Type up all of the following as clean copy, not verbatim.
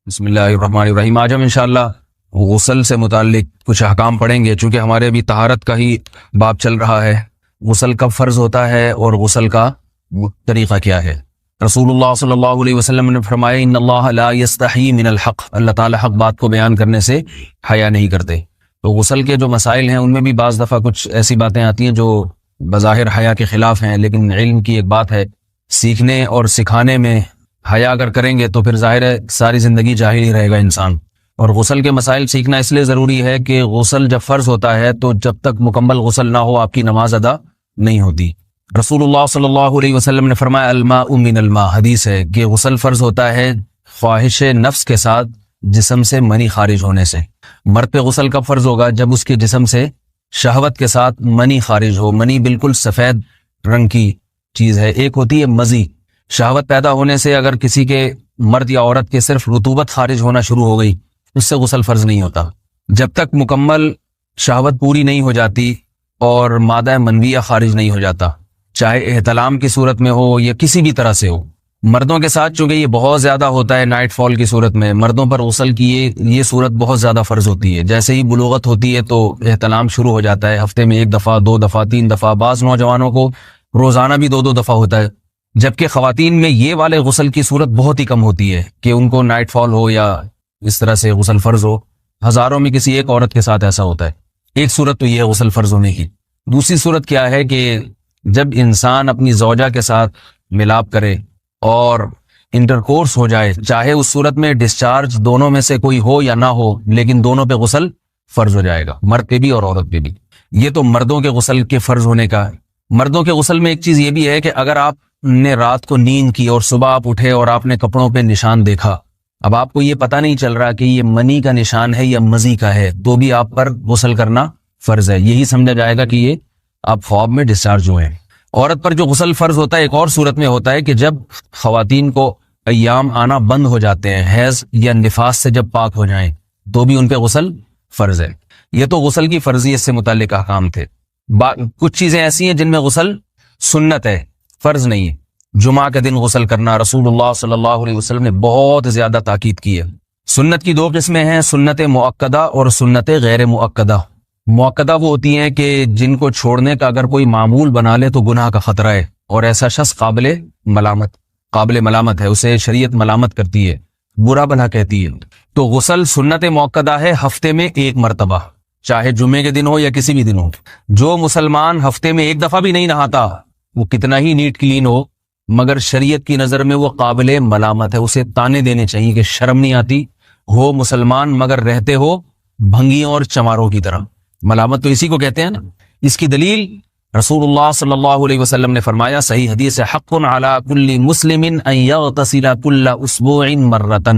بسم اللہ الرحمن الرحیم۔ آج ہم انشاءاللہ غسل سے متعلق کچھ احکام پڑھیں گے، چونکہ ہمارے ابھی طہارت کا ہی باب چل رہا ہے۔ غسل کب فرض ہوتا ہے اور غسل کا طریقہ کیا ہے؟ رسول اللہ صلی اللہ علیہ وسلم نے فرمایا ان اللہ لا یستحی من الحق، اللہ تعالی حق بات کو بیان کرنے سے حیا نہیں کرتے۔ تو غسل کے جو مسائل ہیں ان میں بھی بعض دفعہ کچھ ایسی باتیں آتی ہیں جو بظاہر حیا کے خلاف ہیں، لیکن علم کی ایک بات ہے، سیکھنے اور سکھانے میں حیا اگر کریں گے تو پھر ظاہر ہے ساری زندگی جاہل ہی رہے گا انسان۔ اور غسل کے مسائل سیکھنا اس لیے ضروری ہے کہ غسل جب فرض ہوتا ہے تو جب تک مکمل غسل نہ ہو آپ کی نماز ادا نہیں ہوتی۔ رسول اللہ صلی اللہ علیہ وسلم نے فرمایا الماء من الماء، حدیث ہے کہ غسل فرض ہوتا ہے خواہش نفس کے ساتھ جسم سے منی خارج ہونے سے۔ مرد پہ غسل کب فرض ہوگا؟ جب اس کے جسم سے شہوت کے ساتھ منی خارج ہو۔ منی بالکل سفید رنگ کی چیز ہے، ایک ہوتی ہے مزی۔ شہوت پیدا ہونے سے اگر کسی کے مرد یا عورت کے صرف رطوبت خارج ہونا شروع ہو گئی اس سے غسل فرض نہیں ہوتا۔ جب تک مکمل شہوت پوری نہیں ہو جاتی اور مادہ منویہ خارج نہیں ہو جاتا، چاہے احتلام کی صورت میں ہو یا کسی بھی طرح سے ہو۔ مردوں کے ساتھ چونکہ یہ بہت زیادہ ہوتا ہے، نائٹ فال کی صورت میں مردوں پر غسل کی یہ صورت بہت زیادہ فرض ہوتی ہے۔ جیسے ہی بلوغت ہوتی ہے تو احتلام شروع ہو جاتا ہے، ہفتے میں 1 دفعہ 2 دفعہ 3 دفعہ، بعض نوجوانوں کو روزانہ بھی 2 دفعہ ہوتا ہے، جبکہ خواتین میں یہ والے غسل کی صورت بہت ہی کم ہوتی ہے کہ ان کو نائٹ فال ہو یا اس طرح سے غسل فرض ہو۔ ہزاروں میں کسی ایک عورت کے ساتھ ایسا ہوتا ہے۔ ایک صورت تو یہ ہے غسل فرض ہونے کی۔ دوسری صورت کیا ہے کہ جب انسان اپنی زوجہ کے ساتھ ملاپ کرے اور انٹرکورس ہو جائے، چاہے اس صورت میں ڈسچارج دونوں میں سے کوئی ہو یا نہ ہو، لیکن دونوں پہ غسل فرض ہو جائے گا، مرد پہ بھی اور عورت پہ بھی۔ یہ تو مردوں کے غسل کے فرض ہونے کا ہے۔ مردوں کے غسل میں ایک چیز یہ بھی ہے کہ اگر آپ نے رات کو نیند کی اور صبح آپ اٹھے اور آپ نے کپڑوں پہ نشان دیکھا، اب آپ کو یہ پتہ نہیں چل رہا کہ یہ منی کا نشان ہے یا مزی کا ہے، تو بھی آپ پر غسل کرنا فرض ہے۔ یہی سمجھا جائے گا کہ یہ آپ خواب میں ڈسچارج ہوئے ہیں۔ عورت پر جو غسل فرض ہوتا ہے ایک اور صورت میں ہوتا ہے کہ جب خواتین کو ایام آنا بند ہو جاتے ہیں، حیض یا نفاس سے جب پاک ہو جائیں تو بھی ان پہ غسل فرض ہے۔ یہ تو غسل کی فرضیت سے متعلق احکام تھے۔ کچھ چیزیں ایسی ہیں جن میں غسل سنت ہے، فرض نہیں ہے۔ جمعہ کے دن غسل کرنا رسول اللہ صلی اللہ علیہ وسلم نے بہت زیادہ تاکید کی ہے۔ سنت کی 2 قسمیں ہیں، سنت مؤکدہ اور سنت غیر مؤکدہ۔ مؤکدہ وہ ہوتی ہیں کہ جن کو چھوڑنے کا اگر کوئی معمول بنا لے تو گناہ کا خطرہ ہے اور ایسا شخص قابل ملامت ہے، اسے شریعت ملامت کرتی ہے، برا بھلا کہتی ہے۔ تو غسل سنت مؤکدہ ہے، ہفتے میں 1 مرتبہ، چاہے جمعے کے دن ہو یا کسی بھی دن ہو۔ جو مسلمان ہفتے میں 1 دفعہ بھی نہیں نہاتا، وہ کتنا ہی نیٹ کلین ہو، مگر شریعت کی نظر میں وہ قابل ملامت ہے، اسے تانے دینے چاہیے کہ شرم نہیں آتی ہو مسلمان مگر رہتے ہو بھنگیوں اور چماروں کی طرح۔ ملامت تو اسی کو کہتے ہیں نا۔ اس کی دلیل رسول اللہ صلی اللہ علیہ وسلم نے فرمایا، صحیح حدیث ہے، حق علی کل مسلم ان یغتسل کل اسبوع مرۃ،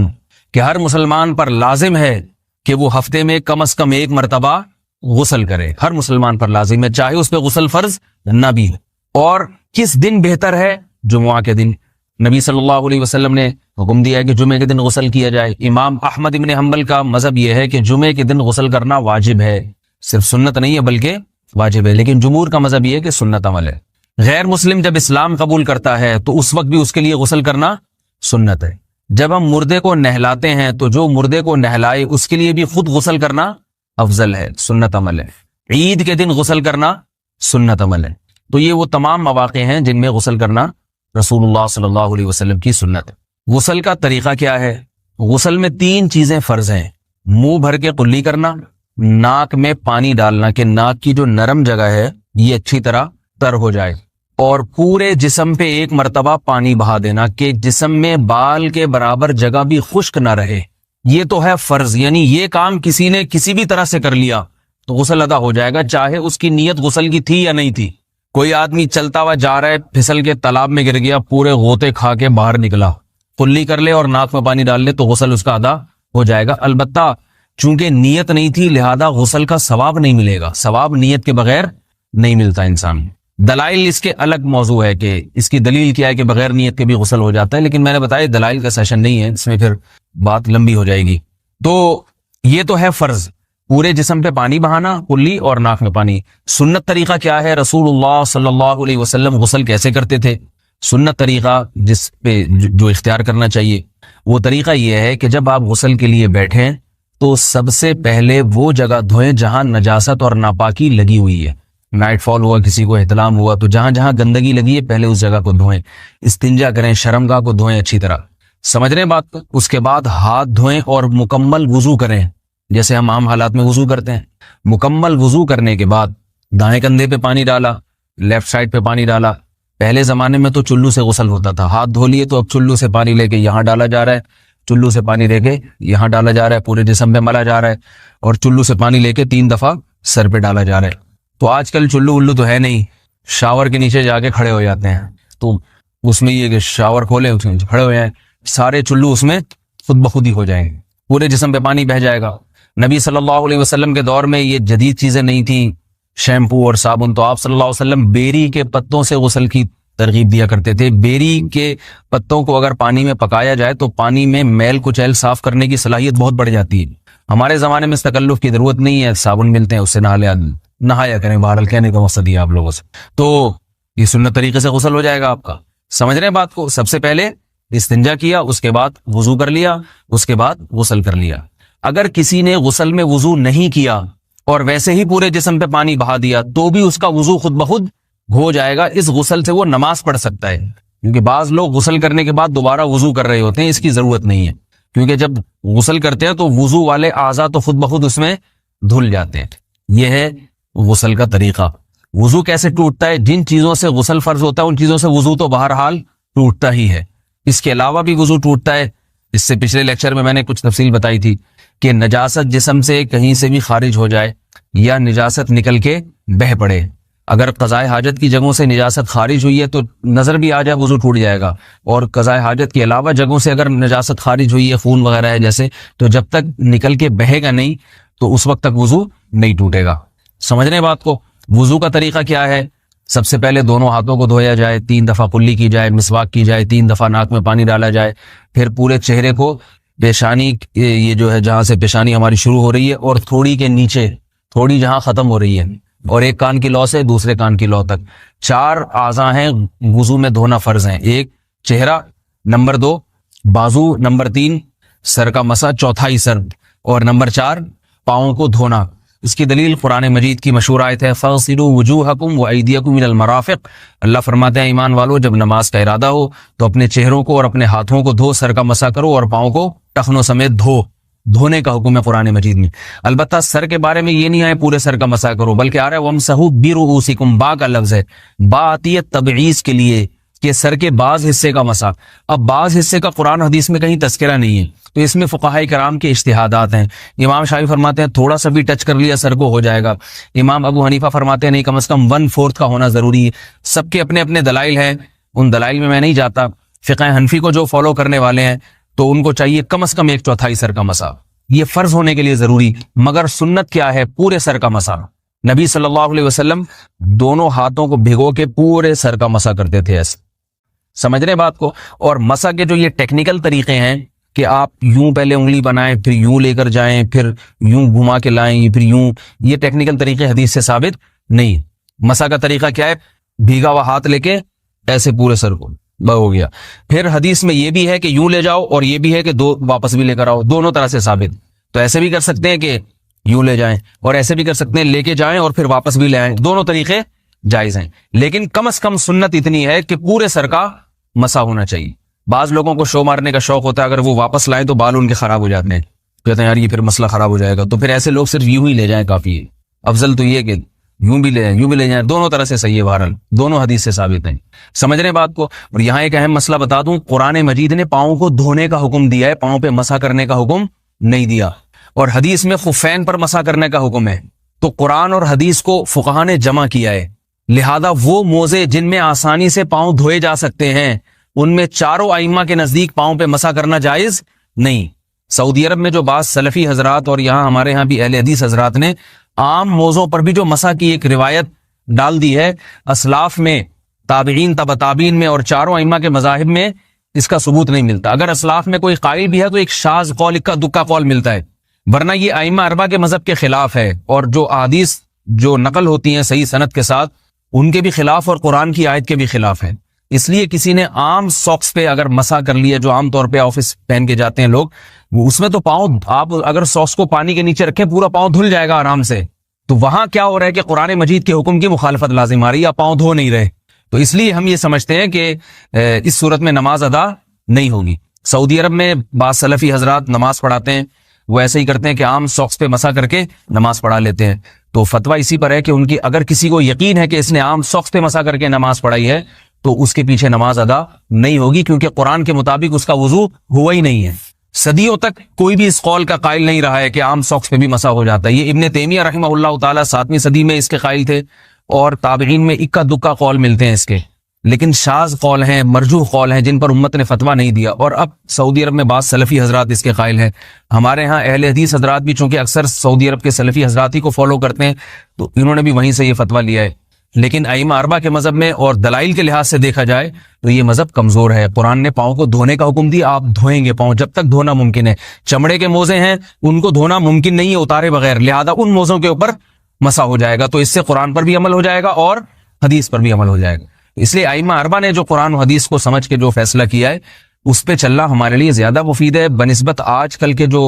کہ ہر مسلمان پر لازم ہے کہ وہ ہفتے میں کم از کم 1 مرتبہ غسل کرے۔ ہر مسلمان پر لازم ہے، چاہے اس پہ غسل فرض نہ بھی ہو۔ اور کس دن بہتر ہے؟ جمعہ کے دن۔ نبی صلی اللہ علیہ وسلم نے حکم دیا ہے کہ جمعے کے دن غسل کیا جائے۔ امام احمد ابن حنبل کا مذہب یہ ہے کہ جمعے کے دن غسل کرنا واجب ہے، صرف سنت نہیں ہے بلکہ واجب ہے، لیکن جمہور کا مذہب یہ ہے کہ سنت عمل ہے۔ غیر مسلم جب اسلام قبول کرتا ہے تو اس وقت بھی اس کے لیے غسل کرنا سنت ہے۔ جب ہم مردے کو نہلاتے ہیں تو جو مردے کو نہلائے اس کے لیے بھی خود غسل کرنا افضل ہے، سنت عمل ہے۔ عید کے دن غسل کرنا سنت عمل ہے۔ تو یہ وہ تمام مواقع ہیں جن میں غسل کرنا رسول اللہ صلی اللہ علیہ وسلم کی سنت ہے۔ غسل کا طریقہ کیا ہے؟ غسل میں 3 چیزیں فرض ہیں، منہ بھر کے قلی کرنا، ناک میں پانی ڈالنا کہ ناک کی جو نرم جگہ ہے یہ اچھی طرح تر ہو جائے، اور پورے جسم پہ 1 مرتبہ پانی بہا دینا کہ جسم میں بال کے برابر جگہ بھی خشک نہ رہے۔ یہ تو ہے فرض، یعنی یہ کام کسی نے کسی بھی طرح سے کر لیا تو غسل ادا ہو جائے گا، چاہے اس کی نیت غسل کی تھی یا نہیں تھی۔ کوئی آدمی چلتا ہوا جا رہا ہے، پھسل کے تالاب میں گر گیا، پورے غوطے کھا کے باہر نکلا، قلی کر لے اور ناک میں پانی ڈال لے تو غسل اس کا ادا ہو جائے گا۔ البتہ چونکہ نیت نہیں تھی لہذا غسل کا ثواب نہیں ملے گا، ثواب نیت کے بغیر نہیں ملتا انسان۔ دلائل اس کے الگ موضوع ہے کہ اس کی دلیل کیا ہے کہ بغیر نیت کے بھی غسل ہو جاتا ہے، لیکن میں نے بتایا دلائل کا سیشن نہیں ہے، اس میں پھر بات لمبی ہو جائے گی۔ تو یہ تو ہے فرض، پورے جسم پہ پانی بہانا، کلی اور ناک میں پانی۔ سنت طریقہ کیا ہے؟ رسول اللہ صلی اللہ علیہ وسلم غسل کیسے کرتے تھے؟ سنت طریقہ جس پہ جو اختیار کرنا چاہیے وہ طریقہ یہ ہے کہ جب آپ غسل کے لیے بیٹھیں تو سب سے پہلے وہ جگہ دھوئیں جہاں نجاست اور ناپاکی لگی ہوئی ہے. نائٹ فال ہوا, کسی کو احتلام ہوا, تو جہاں جہاں گندگی لگی ہے پہلے اس جگہ کو دھوئیں. استنجا کریں, شرمگاہ کو دھوئیں اچھی طرح. سمجھ رہے ہیں بات کو؟ اس کے بعد ہاتھ دھوئیں اور مکمل وضو کریں جیسے ہم عام حالات میں وضو کرتے ہیں. مکمل وضو کرنے کے بعد دائیں کندھے پہ پانی ڈالا, لیفٹ سائڈ پہ پانی ڈالا. پہلے زمانے میں تو چلو سے غسل ہوتا تھا, ہاتھ دھو لیے تو اب چلو سے پانی لے کے یہاں ڈالا جا رہا ہے, چلو سے پانی لے کے یہاں ڈالا جا رہا ہے, پورے جسم پہ ملا جا رہا ہے, اور چلو سے پانی لے کے 3 دفعہ سر پہ ڈالا جا رہا ہے. تو آج کل چلو الو تو ہے نہیں, شاور کے نیچے جا کے کھڑے ہو جاتے ہیں. تو اس میں یہ کہ شاور کھولے اس میں کھڑے ہو جائیں, سارے چلو اس میں خود بخود ہی ہو جائیں گے, پورے جسم پہ پانی بہہ جائے گا. نبی صلی اللہ علیہ وسلم کے دور میں یہ جدید چیزیں نہیں تھیں, شیمپو اور صابن. تو آپ صلی اللہ علیہ وسلم بیری کے پتوں سے غسل کی ترغیب دیا کرتے تھے. بیری کے پتوں کو اگر پانی میں پکایا جائے تو پانی میں میل کچیل صاف کرنے کی صلاحیت بہت بڑھ جاتی ہے. ہمارے زمانے میں اس تکلف کی ضرورت نہیں ہے, صابن ملتے ہیں اس سے نہایا کریں. بہرحال کہنے کا مقصد یہ آپ لوگوں سے, تو یہ سنت طریقے سے غسل ہو جائے گا آپ کا. سمجھ رہے ہیں بات کو؟ سب سے پہلے استنجا کیا, اس کے بعد وضو کر لیا, اس کے بعد غسل کر لیا. اگر کسی نے غسل میں وضو نہیں کیا اور ویسے ہی پورے جسم پہ پانی بہا دیا تو بھی اس کا وضو خود بخود ہو جائے گا. اس غسل سے وہ نماز پڑھ سکتا ہے, کیونکہ بعض لوگ غسل کرنے کے بعد دوبارہ وضو کر رہے ہوتے ہیں. اس کی ضرورت نہیں ہے, کیونکہ جب غسل کرتے ہیں تو وضو والے اعضاء تو خود بخود اس میں دھل جاتے ہیں. یہ ہے غسل کا طریقہ. وضو کیسے ٹوٹتا ہے؟ جن چیزوں سے غسل فرض ہوتا ہے ان چیزوں سے وضو تو بہرحال ٹوٹتا ہی ہے. اس کے علاوہ بھی وضو ٹوٹتا ہے. اس سے پچھلے لیکچر میں نے کچھ تفصیل بتائی تھی کہ نجاست جسم سے کہیں سے بھی خارج ہو جائے یا نجاست نکل کے بہہ پڑے. اگر قضاء حاجت کی جگہوں سے نجاست خارج ہوئی ہے تو نظر بھی آ جائے وضو ٹوٹ جائے گا, اور قضاء حاجت کے علاوہ جگہوں سے اگر نجاست خارج ہوئی ہے, خون وغیرہ ہے جیسے, تو جب تک نکل کے بہے گا نہیں تو اس وقت تک وضو نہیں ٹوٹے گا. سمجھ رہے بات کو؟ وضو کا طریقہ کیا ہے؟ سب سے پہلے دونوں ہاتھوں کو دھویا جائے, 3 دفعہ کلی کی جائے, مسواک کی جائے, 3 دفعہ ناک میں پانی ڈالا جائے, پھر پورے چہرے کو پیشانی, یہ جو ہے جہاں سے پیشانی ہماری شروع ہو رہی ہے اور تھوڑی کے نیچے تھوڑی جہاں ختم ہو رہی ہے, اور ایک کان کی لو سے دوسرے کان کی لو تک 4 اعضاء ہیں وضو میں دھونا فرض ہیں. 1 چہرہ, نمبر 2 بازو, نمبر 3 سر کا مسا, چوتھا ہی سر, اور نمبر 4 پاؤں کو دھونا. اس کی دلیل قرآن مجید کی مشہور آیت ہے فَاغْسِلُوا وُجُوهَكُمْ وَأَيْدِيَكُمْ مِنَ الْمَرَافِقِ. اللہ فرماتے ہیں ایمان والو, جب نماز کا ارادہ ہو تو اپنے چہروں کو اور اپنے ہاتھوں کو دھو, سر کا مسا کرو اور پاؤں کو ٹخنوں سمیت دھو. دھونے کا حکم ہے قرآن مجید میں. البتہ سر کے بارے میں یہ نہیں آئے پورے سر کا مسا کرو, بلکہ آ رہا ہے وَامْسَحُوا بِرُؤُوسِكُمْ. با کا لفظ ہے, با آتی ہے تبعیض کے لیے کہ سر کے بعض حصے کا مسا. اب بعض حصے کا قرآن حدیث میں کہیں تذکرہ نہیں ہے, تو اس میں فقہاء کرام کے اجتہادات ہیں. امام شافعی فرماتے ہیں تھوڑا سا بھی ٹچ کر لیا سر کو ہو جائے گا. امام ابو حنیفہ فرماتے ہیں نہیں, کم از کم 1/4 کا ہونا ضروری ہے. سب کے اپنے اپنے دلائل ہیں, ان دلائل میں نہیں جاتا. فقہ حنفی کو جو فالو کرنے والے ہیں تو ان کو چاہیے کم از کم 1/4 سر کا مسا, یہ فرض ہونے کے لیے ضروری. مگر سنت کیا ہے؟ پورے سر کا مسا. نبی صلی اللہ علیہ وسلم دونوں ہاتھوں کو بھگو کے پورے سر کا مسا کرتے تھے ایسے. سمجھ رہے بات کو؟ اور مسا کے جو یہ ٹیکنیکل طریقے ہیں کہ آپ یوں پہلے انگلی بنائیں, پھر یوں لے کر جائیں, پھر یوں گھما کے لائیں, پھر یوں, یہ ٹیکنیکل طریقے حدیث سے ثابت نہیں. مسا کا طریقہ کیا ہے؟ بھیگا ہوا ہاتھ لے کے ایسے پورے سر کو ہو گیا. پھر حدیث میں یہ بھی ہے کہ یوں لے جاؤ اور یہ بھی ہے کہ 2 واپس بھی لے کر آؤ, دونوں طرح سے ثابت. تو ایسے بھی کر سکتے ہیں کہ یوں لے جائیں, اور ایسے بھی کر سکتے ہیں لے کے جائیں اور پھر واپس بھی لے آئیں, دونوں طریقے جائز ہیں. لیکن کم از کم سنت اتنی ہے کہ پورے سر کا مسا ہونا چاہیے. بعض لوگوں کو شو مارنے کا شوق ہوتا ہے, اگر وہ واپس لائیں تو بال ان کے خراب ہو جاتے ہیں, کہتے ہیں یار یہ پھر مسئلہ خراب ہو جائے گا, تو پھر ایسے لوگ صرف یوں ہی لے جائیں کافی ہے. افضل تو یہ کہ یوں بھی لے جائیں یوں بھی لے جائیں, دونوں طرح سے صحیح ہے. بہرحال دونوں حدیث سے ثابت ہیں. سمجھ رہے ہیں بات کو؟ اور یہاں ایک اہم مسئلہ بتا دوں, قرآن مجید نے پاؤں کو دھونے کا حکم دیا ہے, پاؤں پہ مسا کرنے کا حکم نہیں دیا. اور حدیث میں خفین پر مسا کرنے کا حکم ہے. تو قرآن اور حدیث کو فقہا نے جمع کیا ہے, لہذا وہ موزے جن میں آسانی سے پاؤں دھوئے جا سکتے ہیں ان میں چاروں ائمہ کے نزدیک پاؤں پہ مسا کرنا جائز نہیں. سعودی عرب میں جو بعض سلفی حضرات اور یہاں ہمارے ہاں بھی اہل حدیث حضرات نے عام موضوع پر بھی جو مسا کی ایک روایت ڈال دی ہے, اسلاف میں, تابعین, تبع تابعین میں اور چاروں ائمہ کے مذاہب میں اس کا ثبوت نہیں ملتا. اگر اسلاف میں کوئی قائل بھی ہے تو ایک شاذ قول, اکا دکا قول ملتا ہے, ورنہ یہ ائمہ اربعہ کے مذہب کے خلاف ہے. اور جو احادیث جو نقل ہوتی ہیں صحیح سند کے ساتھ ان کے بھی خلاف اور قرآن کی آیت کے بھی خلاف ہے. اس لیے کسی نے عام ساکس پہ اگر مسا کر لیا، جو عام طور پہ آفس پہن کے جاتے ہیں لوگ، اس میں تو پاؤں، آپ اگر ساکس کو پانی کے نیچے رکھیں پورا پاؤں دھل جائے گا آرام سے. تو وہاں کیا ہو رہا ہے کہ قرآن مجید کے حکم کی مخالفت لازم آ رہی ہے، آپ پاؤں دھو نہیں رہے. تو اس لیے ہم یہ سمجھتے ہیں کہ اس صورت میں نماز ادا نہیں ہوگی. سعودی عرب میں بعض سلفی حضرات نماز پڑھاتے ہیں، وہ ایسے ہی کرتے ہیں کہ عام ساکس پہ مسا کر کے نماز پڑھا لیتے ہیں. تو فتویٰ اسی پر ہے کہ ان کی اگر کسی کو یقین ہے کہ اس نے عام ساکس پہ مسا کر کے نماز پڑھائی ہے تو اس کے پیچھے نماز ادا نہیں ہوگی، کیونکہ قرآن کے مطابق اس کا وضو ہوا ہی نہیں ہے. صدیوں تک کوئی بھی اس قول کا قائل نہیں رہا ہے کہ عام ساکس پہ بھی مسا ہو جاتا ہے. یہ ابن تیمیہ رحمہ اللہ تعالیٰ 7ویں صدی میں اس کے قائل تھے، اور تابعین میں اکا دکا قول ملتے ہیں اس کے، لیکن شاذ قول ہیں، مرجوح قول ہیں جن پر امت نے فتویٰ نہیں دیا. اور اب سعودی عرب میں بعض سلفی حضرات اس کے قائل ہیں. ہمارے ہاں اہل حدیث حضرات بھی چونکہ اکثر سعودی عرب کے سلفی حضرات ہی کو فالو کرتے ہیں، تو انہوں نے بھی وہیں سے یہ فتویٰ لیا ہے. لیکن ائمہ اربعہ کے مذہب میں اور دلائل کے لحاظ سے دیکھا جائے تو یہ مذہب کمزور ہے. قرآن نے پاؤں کو دھونے کا حکم دیا، آپ دھوئیں گے پاؤں جب تک دھونا ممکن ہے. چمڑے کے موزے ہیں ان کو دھونا ممکن نہیں ہے اتارے بغیر، لہذا ان موزوں کے اوپر مسا ہو جائے گا. تو اس سے قرآن پر بھی عمل ہو جائے گا اور حدیث پر بھی عمل ہو جائے گا. اس لیے ائمہ اربعہ نے جو قرآن و حدیث کو سمجھ کے جو فیصلہ کیا ہے اس پہ چلنا ہمارے لیے زیادہ مفید ہے بنسبت آج کل کے جو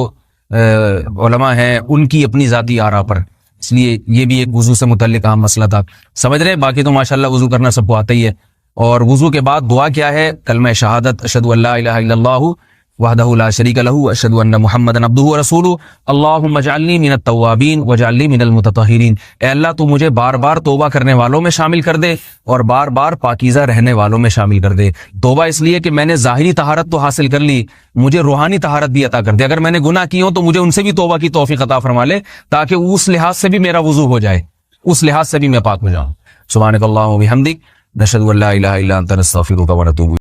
علماء ہیں ان کی اپنی ذاتی آراء پر. اس لیے یہ بھی ایک وضو سے متعلق اہم مسئلہ تھا. سمجھ رہے ہیں؟ باقی تو ماشاءاللہ وضو کرنا سب کو آتا ہی ہے. اور وضو کے بعد دعا کیا ہے؟ کلمہ شہادت، اشہد ان لا الہ الا اللہ وحدہ لا شریک لہ اشہد ان محمدا عبدہ ورسولہ اللہم اجعلنی من التوابین واجعلنی من المتطہرین. اے اللہ تو مجھے بار بار توبہ کرنے والوں میں شامل کر دے اور بار بار پاکیزہ رہنے والوں میں شامل کر دے. توبہ اس لیے کہ میں نے ظاہری طہارت تو حاصل کر لی، مجھے روحانی طہارت بھی عطا کر دے. اگر میں نے گناہ کی ہوں تو مجھے ان سے بھی توبہ کی توفیق عطا فرما لے، تاکہ اس لحاظ سے بھی میرا وضو ہو جائے، اس لحاظ سے بھی میں پاک ہو جاؤں. سبحانک اللہم و بحمدک، نشہد ان لا الہ الا انت، نستغفرک و نتوب